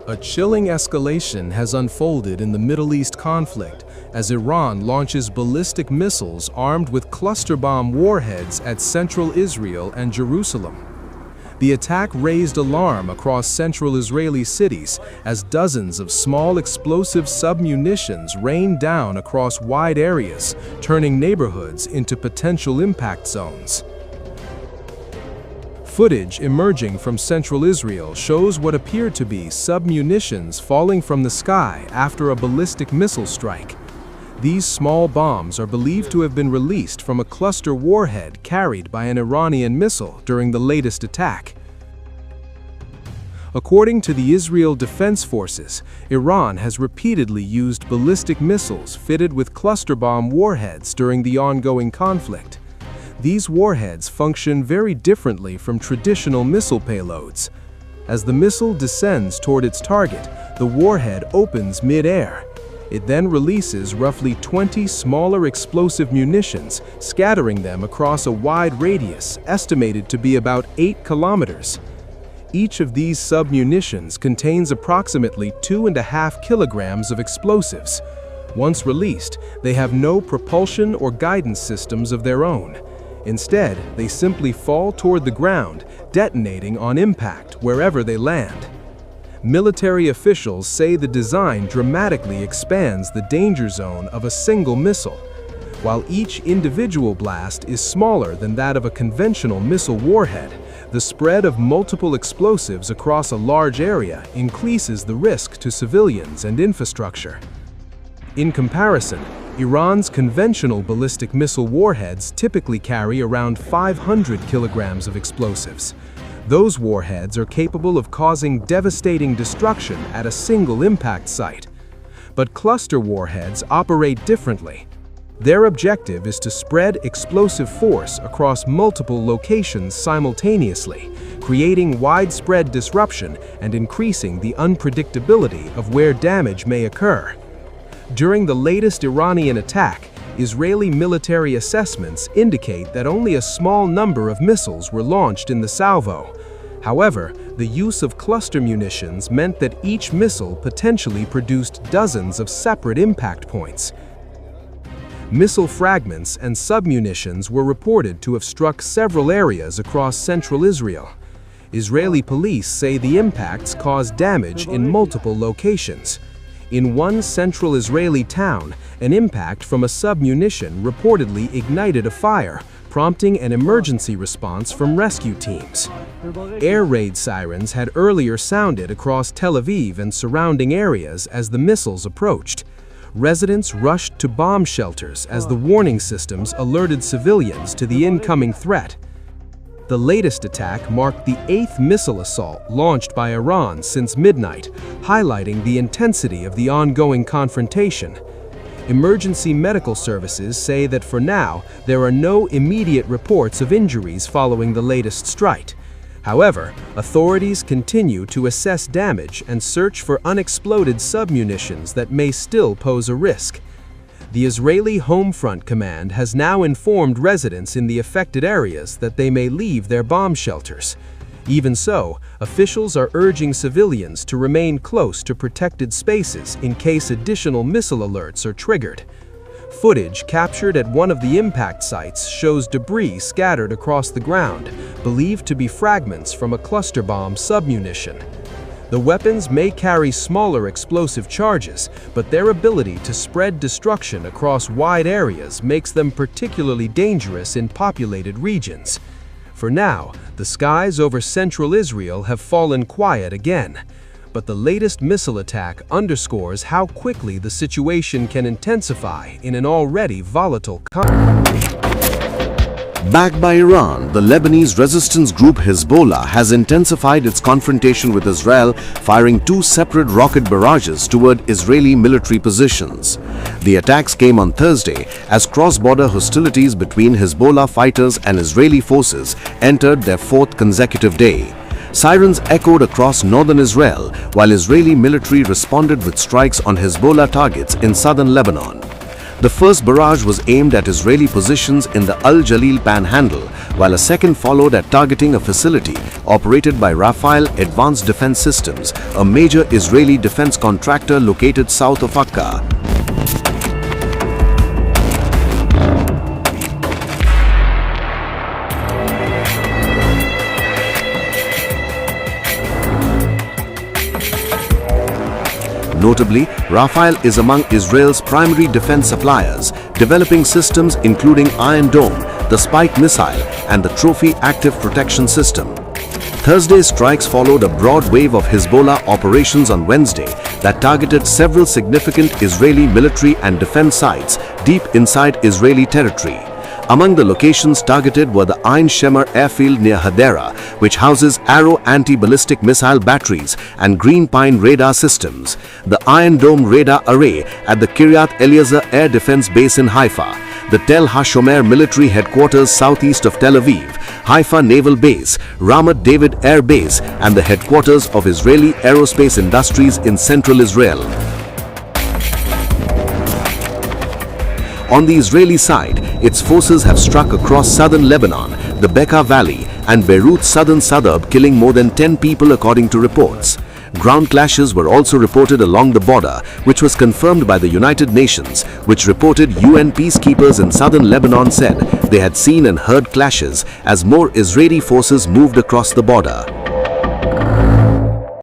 A chilling escalation has unfolded in the Middle East conflict as Iran launches ballistic missiles armed with cluster bomb warheads at central Israel and Jerusalem. The attack raised alarm across central Israeli cities as dozens of small explosive submunitions rained down across wide areas, turning neighborhoods into potential impact zones. Footage emerging from central Israel shows what appeared to be submunitions falling from the sky after a ballistic missile strike. These small bombs are believed to have been released from a cluster warhead carried by an Iranian missile during the latest attack. According to the Israel Defense Forces, Iran has repeatedly used ballistic missiles fitted with cluster bomb warheads during the ongoing conflict. These warheads function very differently from traditional missile payloads. As the missile descends toward its target, the warhead opens mid-air. It then releases roughly 20 smaller explosive munitions, scattering them across a wide radius, estimated to be about 8 kilometers. Each of these submunitions contains approximately 2.5 kilograms of explosives. Once released, they have no propulsion or guidance systems of their own. Instead, they simply fall toward the ground, detonating on impact wherever they land. Military officials say the design dramatically expands the danger zone of a single missile. While each individual blast is smaller than that of a conventional missile warhead, the spread of multiple explosives across a large area increases the risk to civilians and infrastructure. In comparison, Iran's conventional ballistic missile warheads typically carry around 500 kilograms of explosives. Those warheads are capable of causing devastating destruction at a single impact site. But cluster warheads operate differently. Their objective is to spread explosive force across multiple locations simultaneously, creating widespread disruption and increasing the unpredictability of where damage may occur. During the latest Iranian attack, Israeli military assessments indicate that only a small number of missiles were launched in the salvo. However, the use of cluster munitions meant that each missile potentially produced dozens of separate impact points. Missile fragments and submunitions were reported to have struck several areas across central Israel. Israeli police say the impacts caused damage in multiple locations. In one central Israeli town, an impact from a submunition reportedly ignited a fire, prompting an emergency response from rescue teams. Air raid sirens had earlier sounded across Tel Aviv and surrounding areas as the missiles approached. Residents rushed to bomb shelters as the warning systems alerted civilians to the incoming threat. The latest attack marked the 8th missile assault launched by Iran since midnight, highlighting the intensity of the ongoing confrontation. Emergency medical services say that for now, there are no immediate reports of injuries following the latest strike. However, authorities continue to assess damage and search for unexploded submunitions that may still pose a risk. The Israeli Home Front Command has now informed residents in the affected areas that they may leave their bomb shelters. Even so, officials are urging civilians to remain close to protected spaces in case additional missile alerts are triggered. Footage captured at one of the impact sites shows debris scattered across the ground, believed to be fragments from a cluster bomb submunition. The weapons may carry smaller explosive charges, but their ability to spread destruction across wide areas makes them particularly dangerous in populated regions. For now, the skies over central Israel have fallen quiet again. But the latest missile attack underscores how quickly the situation can intensify in an already volatile conflict. Backed by Iran, the Lebanese resistance group Hezbollah has intensified its confrontation with Israel, firing 2 separate rocket barrages toward Israeli military positions. The attacks came on Thursday as cross-border hostilities between Hezbollah fighters and Israeli forces entered their 4th consecutive day. Sirens echoed across northern Israel, while Israeli military responded with strikes on Hezbollah targets in southern Lebanon. The first barrage was aimed at Israeli positions in the Al Jalil Panhandle, while a second followed at targeting a facility operated by Rafael Advanced Defense Systems, a major Israeli defense contractor located south of Akka. Notably, Rafael is among Israel's primary defense suppliers, developing systems including Iron Dome, the Spike missile, and the Trophy active protection system. Thursday's strikes followed a broad wave of Hezbollah operations on Wednesday that targeted several significant Israeli military and defense sites deep inside Israeli territory. Among the locations targeted were the Ein Shemer airfield near Hadera, which houses Arrow anti-ballistic missile batteries and Green Pine radar systems, the Iron Dome radar array at the Kiryat Eliezer Air Defense Base in Haifa, the Tel HaShomer military headquarters southeast of Tel Aviv, Haifa Naval Base, Ramat David Air Base, and the headquarters of Israeli aerospace industries in central Israel. On the Israeli side, its forces have struck across southern Lebanon, the Bekaa Valley, and Beirut's southern suburb, killing more than 10 people according to reports. Ground clashes were also reported along the border, which was confirmed by the United Nations, which reported UN peacekeepers in southern Lebanon said they had seen and heard clashes as more Israeli forces moved across the border.